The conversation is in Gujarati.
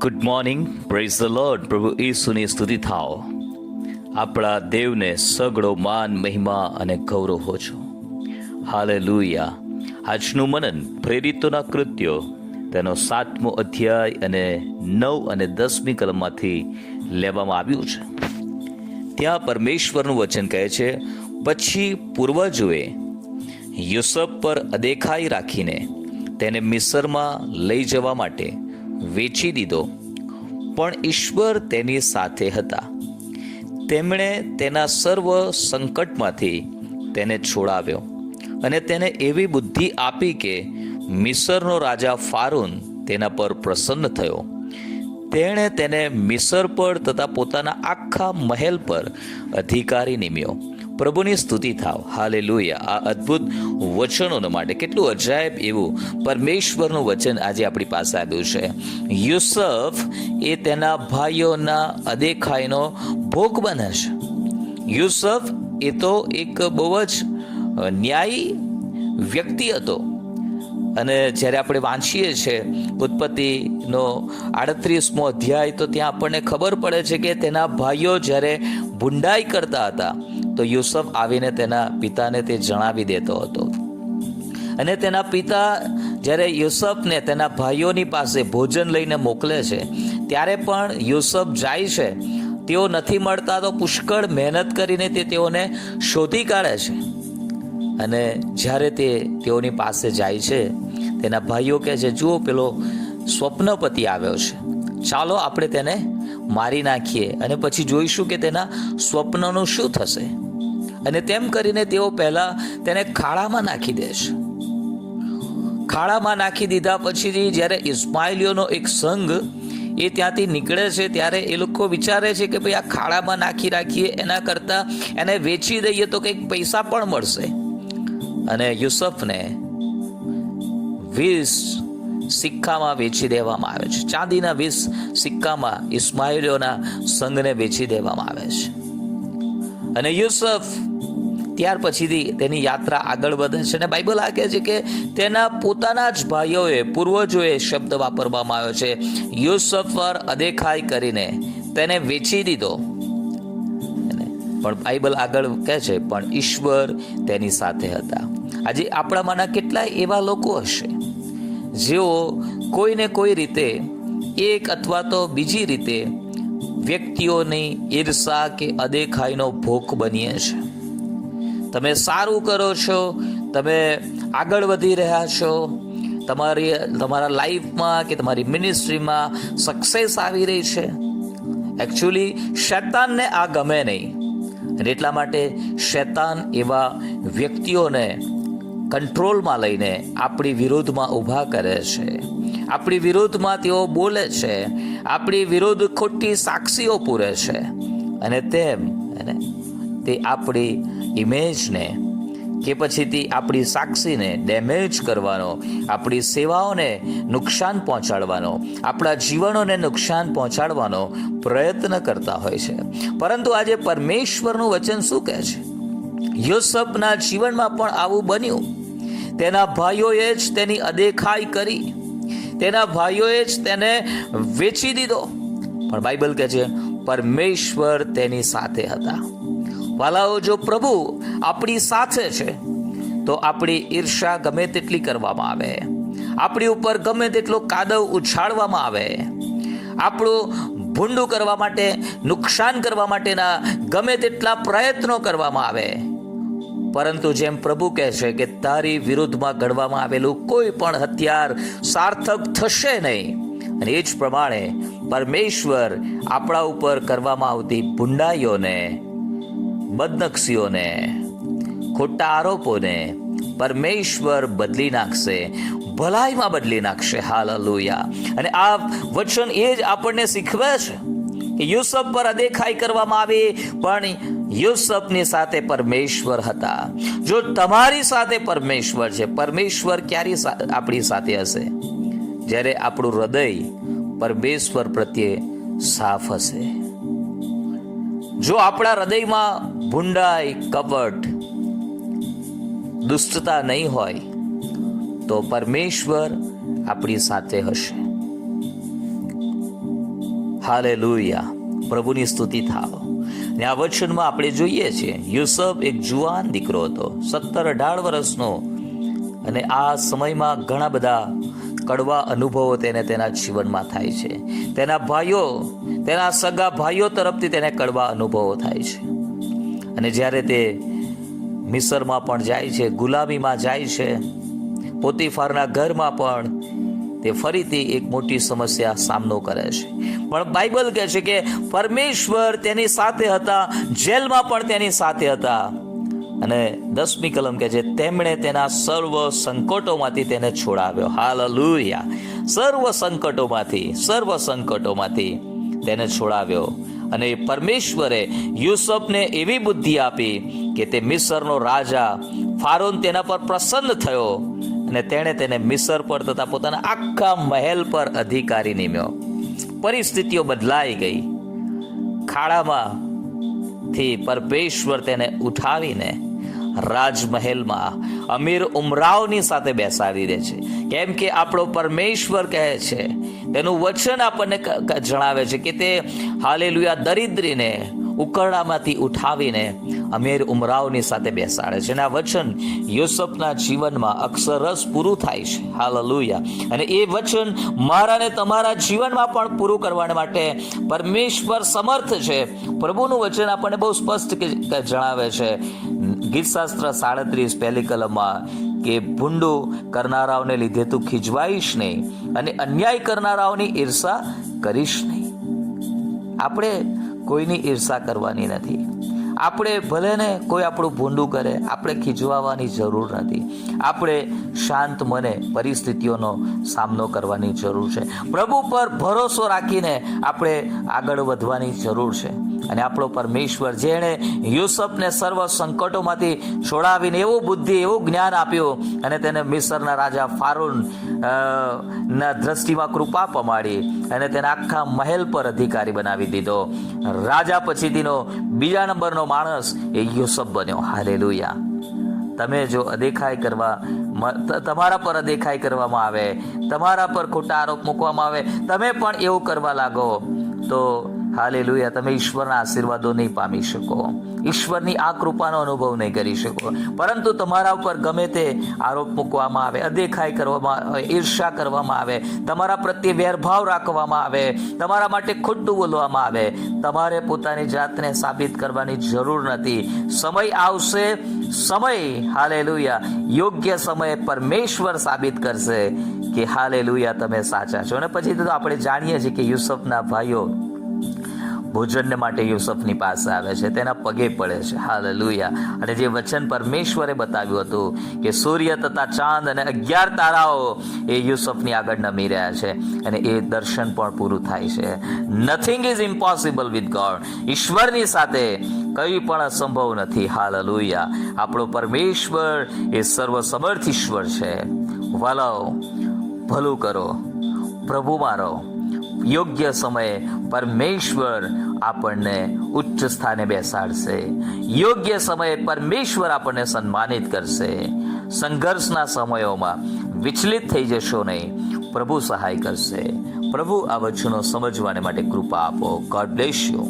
Good morning, praise the lord. પ્રભુ ઈસુની સ્તુતિ થાઓ. આપણા દેવને સગળો માન, મહિમા અને ગૌરવ હો છો. હાલેલુયા. આજનું મનન પ્રેરિતોના કૃત્યો તેનો 7મો અધ્યાય અને 9 અને 10મી કલમમાંથી લેવામાં આવ્યું છે. ત્યાં પરમેશ્વરનું વચન કહે છે, પછી પૂર્વજોએ યુસુફ પર અદેખાઈ રાખીને તેને મિસ્રમાં લઈ જવા માટે વેચી દીધો, પણ ઈશ્વર તેની સાથે હતા. તેમણે તેના સર્વ સંકટમાંથી તેને છોડાવ્યો અને તેને એવી બુદ્ધિ આપી કે મિસરનો રાજા ફારૂન તેના પર પ્રસન્ન થયો. તેણે તેને મિસર પર તથા પોતાના આખા મહેલ પર અધિકારી નિમ્યો. પ્રભુની સ્તુતિ થાવ. હાલેલુયા. આ અદ્ભુત વચનોને માટે કેટલું અજાયબ એવું પરમેશ્વરનું વચન આજે આપણી પાસે આવ્યું છે. યુસુફ એ તેના ભાઈઓના અદેખાઈનો ભોગ બને છે. યુસુફ એ તો એક બહુ જ ન્યાયી વ્યક્તિ હતો. અને જ્યારે આપણે વાંચીએ છીએ ઉત્પત્તિનો 38મો અધ્યાય, તો ત્યાં આપણને ખબર પડે છે કે તેના ભાઈઓ જ્યારે ભૂંડાઈ કરતા હતા તો યુસુફ આવીને તેના પિતાને તે જણાવી દેતો હતો. અને તેના પિતા જ્યારે યુસુફને તેના ભાઈઓની પાસે ભોજન લઈને મોકલે છે, ત્યારે પણ યુસુફ જાય છે. તેઓ નથી મળતા તો પુષ્કળ મહેનત કરીને તેઓને શોધી કાઢે છે. અને જ્યારે તેઓની પાસે જાય છે, તેના ભાઈઓ કહે છે, જુઓ પેલો સ્વપ્નપતિ આવ્યો છે, ચાલો આપણે તેને મારી નાખીએ અને પછી જોઈશું કે તેના સ્વપ્નનું શું થશે. અને તેમ કરીને તેઓ પહેલા તેને ખાડામાં નાખી દે છે. ખાડામાં નાખી દીધા પછી જ્યારે ઇસ્માઇલીઓનો એક સંઘ એ ત્યાંથી નીકળે છે, ત્યારે એ લોકો વિચારે છે કે ભાઈ આ ખાડામાં નાખી રાખીએ એના કરતાં એને વેચી દઈએ તો કંઈક પૈસા પણ મળશે. અને યુસુફને 20 સિક્કામાં વેચી દેવામાં આવે છે. ચાંદીના 20 સિક્કામાં ઇસ્માઇલીઓના સંઘને વેચી દેવામાં આવે છે. અને યુસુફ ત્યાર પછીથી તેની યાત્રા આગળ વધે છે. અને બાઇબલ આ કહે છે કે તેના પોતાના જ ભાઈઓએ, પૂર્વજોએ શબ્દ વાપરવામાં આવ્યો છે, યુસુફ પર અદેખાઈ કરીને તેને વેચી દીધો. પણ બાઇબલ આગળ કહે છે, પણ ઈશ્વર તેની સાથે હતા. આજે આપણામાંના કેટલાય એવા લોકો હશે જેઓ કોઈને કોઈ રીતે, એક અથવા તો બીજી રીતે વ્યક્તિઓની ઈર્ષા કે અદેખાઈનો ભોગ બનીએ છે. તમે સારું કરો છો, તમે આગળ વધી રહ્યા છો, તમારા લાઈફમાં કે તમારી મિનિસ્ટ્રીમાં સક્સેસ આવી રહી છે. એકચ્યુઅલી શૈતાનને આ ગમે નહીં, અને એટલા માટે શૈતાન એવા વ્યક્તિઓને કંટ્રોલમાં લઈને આપણી વિરોધમાં ઊભા કરે છે. આપણી વિરોધમાં તેઓ બોલે છે, આપણી વિરુદ્ધ ખોટી સાક્ષીઓ પૂરે છે. અને તે આપણી ઇમેજને કે પછીથી આપણી સાક્ષીને ડેમેજ કરવાનો, આપણી સેવાઓને નુકસાન પહોંચાડવાનો, આપણા જીવનોને નુકસાન પહોંચાડવાનો પ્રયત્ન કરતા હોય છે. પરંતુ આજે પરમેશ્વરનું વચન શું કહે છે? યુસુફના જીવનમાં પણ આવું બન્યું. તેના ભાઈઓએ જ તેની અદેખાઈ કરી, તેના ભાઈઓએ જ તેને વેચી દીધો. પણ બાઇબલ કહે છે, પરમેશ્વર તેની સાથે હતા. વાલાઓ, જો પ્રભુ આપણી સાથે છે તો આપણી ઈર્ષા ગમે તેટલી કરવામાં આવે, આપણી ઉપર ગમે તેટલો કાદવ ઉછાળવામાં આવે, આપણું ભૂંડું કરવા માટે, નુકસાન કરવા માટેના ગમે તેટલા પ્રયત્નો કરવામાં આવે, પરંતુ જેમ પ્રભુ કહે છે કે તારી વિરુદ્ધમાં ઘડવામાં આવેલું કોઈ પણ હથિયાર સાર્થક થશે નહીં. અને એ જ પ્રમાણે પરમેશ્વર આપણા ઉપર કરવામાં આવતી ભૂંડાઈઓને, બદનક્ષીઓને, ખોટા આરોપોને પરમેશ્વર બદલી નાખશે, ભલાઈમાં બદલી નાખશે. હાલેલુયા. અને આ વચન એ જ આપણને શીખવે છે કે યુસુફ પર અદેખાઈ કરવામાં આવી, પણ યુસુફની સાથે પરમેશ્વર હતા. જો તમારી સાથે પરમેશ્વર છે, પરમેશ્વર ક્યારે આપણી સાથે હશે? જ્યારે આપણું હૃદય પરમેશ્વર પ્રત્યે સાફ હશે. જો આપણા હૃદયમાં ભૂંડાઈ, કપટ, દુષ્ટતા નહીં હોય તો પરમેશ્વર આપણી સાથે હશે. હાલેલુયા, પ્રભુની સ્તુતિ થાવ. ને આ વચનમાં આપણે જોઈએ છીએ યુસુફ એક જુવાન દીકરો હતો, 17-18 વર્ષનો, અને આ સમયમાં ઘણા બધા કડવા અનુભવો તેને તેના જીવનમાં થાય છે. તેના ભાઈઓ, તેના સગા ભાઈઓ તરફથી તેને કડવા અનુભવો થાય છે. અને જ્યારે તે મિસરમાં પણ જાય છે, ગુલામીમાં જાય છે, પોતીફારના ઘરમાં પણ તે ફરીથી એક મોટી સમસ્યા સામનો કરે છે. પણ બાઇબલ કહે છે કે પરમેશ્વર તેની સાથે હતા, જેલમાં પણ તેની સાથે હતા. અને 10મી કલમ કહે છે તેમણે તેના સર્વ સંકટોમાંથી તેને છોડાવ્યો. હાલેલુયા, સર્વ સંકટોમાંથી તેને છોડાવ્યો. અને પરમેશ્વરે યુસુફને એવી બુદ્ધિ આપી કે તે મિસરનો રાજા ફારોન તેના પર પ્રસન્ન થયો અને તેણે તેને મિસર પર તથા પોતાના આખા મહેલ પર અધિકારી નિમ્યો. પરિસ્થિતિઓ બદલાઈ ગઈ. ખાડામાંથી પરમેશ્વર તેને ઉઠાવીને રાજમહેલમાં અમીર ઉમરાવની સાથે બેસાડી દે છે. કેમ કે આપણો પરમેશ્વર કહે છે, તેનું વચન આપણને જણાવે છે કે તે હાલેલુયા દરિદ્રીને ઉકરડામાંથી ઉઠાવીને અમીર ઉમરાવની સાથે બેસાડે છે. અને આ વચન યુસુફના જીવનમાં અક્ષરશ પૂરું થાય છે. હાલેલુયા. અને એ વચન મારા ને તમારા જીવનમાં પણ પૂરું કરવા માટે પરમેશ્વર સમર્થ છે. પ્રભુનું વચન આપણને બહુ સ્પષ્ટ જણાવે છે. ગીતશાસ્ત્ર 37 પહેલી કલમમાં કે ભૂંડું કરનારાઓને લીધે તું ખીજવાઈશ નહીં અને અન્યાય કરનારાઓની ઈર્ષા કરીશ નહીં. આપણે કોઈની ઈર્ષા કરવાની નથી. આપણે ભલે ને કોઈ આપણું ભૂંડું કરે, આપણે ખીજવાવાની જરૂર નથી. આપણે શાંત મને પરિસ્થિતિઓનો સામનો કરવાની જરૂર છે. પ્રભુ પર ભરોસો રાખીને આપણે આગળ વધવાની જરૂર છે. અને આપણો પરમેશ્વર જેણે યુસુફને સર્વ સંકટોમાંથી છોડાવીને એવું બુદ્ધિ, એવું જ્ઞાન આપ્યું અને તેને મિસરના રાજા ફારોન ના દ્રષ્ટિમાં કૃપા પમાડી અને તેને આખા મહેલ પર અધિકારી બનાવી દીધો. રાજા પછીનો બીજા નંબરનો માણસ એ યુસુફ બન્યો. હાલેલુયા. તમે જો તમારા પર અદેખાઈ કરવામાં આવે, તમારા પર ખોટા આરોપ મૂકવામાં આવે, તમે પણ એવું કરવા લાગો તો હાલેલુયા, તમે ઈશ્વરના આશીર્વાદો નહીં પામી શકો, ઈશ્વરની આ કૃપાનો અનુભવ નહીં કરી શકો. પરંતુ તમારા ઉપર ગમે તે આરોપ મૂકવામાં આવે, અદેખાઈ કરવામાં આવે, ઈર્ષા કરવામાં આવે, તમારા પ્રત્યે વેરભાવ રાખવામાં આવે, તમારા માટે ખોટું બોલવામાં આવે, તમારે પોતાની જાતને સાબિત કરવાની જરૂર નથી. સમય આવશે, હાલેલુયા, યોગ્ય સમયે પરમેશ્વર સાબિત કરશે કે હાલેલુયા તમે સાચા છો. અને પછી તો આપણે જાણીએ છીએ કે યુસુફના ભાઈઓ ભોજનને માટે યુસુફની પાસે આવે છે, તેના પગે પડે છે. હાલેલુયા. અને જે વચન પરમેશ્વરે બતાવ્યું હતું કે સૂર્ય તથા ચાંદ અને 11 તારાઓ એ યુસુફની આગળ નમી રહ્યા છે, અને એ દર્શન પણ પૂરું થાય છે. Nothing is impossible with God. ઈશ્વરની સાથે કંઈ પણ અસંભવ નથી. હાલેલુયા. આપણો પરમેશ્વર એ સર્વસમર્થ ઈશ્વર છે. વાલાઓ, ભલું કરો, પ્રભુમાં રહો. યોગ્ય સમયે પરમેશ્વર આપણને ઉચ્ચ સ્થાને બેસાડશે. યોગ્ય સમયે પરમેશ્વર આપણને સન્માનિત કરશે. સંઘર્ષના સમયોમાં વિચલિત થઈ જશો નહીં. પ્રભુ સહાય કરશે. પ્રભુ આ વચનો સમજવાને માટે કૃપા આપો. God bless you.